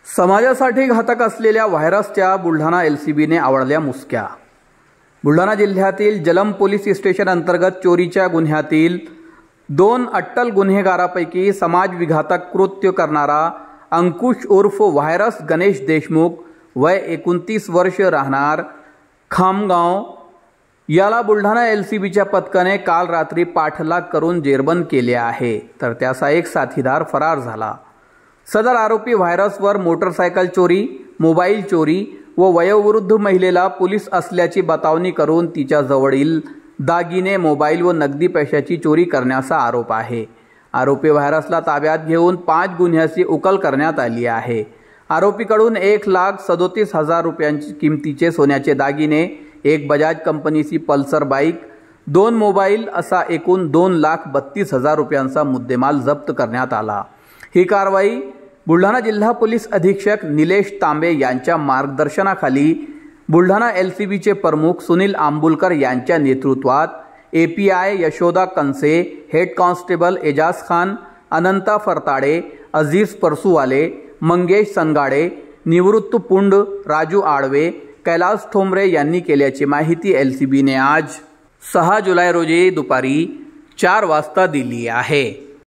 समाजासाठी घातक असलेल्या व्हायरसच्या बुलढाणा एलसीबीने आवळल्या मुसक्या। बुलढाणा जिल्ह्यातील जलम पोलीस स्टेशन अंतर्गत चोरीच्या गुन्ह्यातील 2 अट्टल गुन्हेगारापैकी समाज विघातक कृत्य करणारा अंकुश उर्फ व्हायरस गणेश देशमुख वय 29 वर्ष राहणार खामगाव याला बुलढाणा एलसीबीच्या पथकाने काल रात्री पाठलाग करून जेरबंद केले आहे, तर त्याचा एक साथीदार फरार झाला। सदर आरोपी व्हायरसवर मोटरसायकल चोरी, मोबाईल चोरी व वयोवृद्ध महिलेला पोलीस असल्याची बतावणी करून तिच्या जवळील दागिने, मोबाईल व नगदी पैशाची चोरी करण्याचा आरोप आहे। आरोपी व्हायरसला ताब्यात घेऊन 5 गुन्ह्याची उकल करण्यात आली आहे। आरोपीकडून 1,37,000 रुपयांची किमतीचे सोन्याचे दागिने, एक बजाज कंपनीची पल्सर बाईक, 2 मोबाईल असा एकूण 2,32,000 रुपयांचा मुद्देमाल जप्त करण्यात आला। ही कारवाई बुलढाणा जिल्हा पोलीस अधीक्षक निलेश तांबे यांच्या मार्गदर्शनाखाली बुलढाणा एलसीबीचे प्रमुख सुनील आंबुलकर यांच्या नेतृत्वात API Yashoda कंसे, head constable Ejaz Khan, अनंता फरताडे, अजीज परसुवाले, मंगेश संगाडे, निवृत्त पुंड राजू आडवे, कैलास ठोंबरे यांनी केल्याची माहिती एलसीबीने आज 6 जुलै रोजी दुपारी 4 वाजता दिली आहे।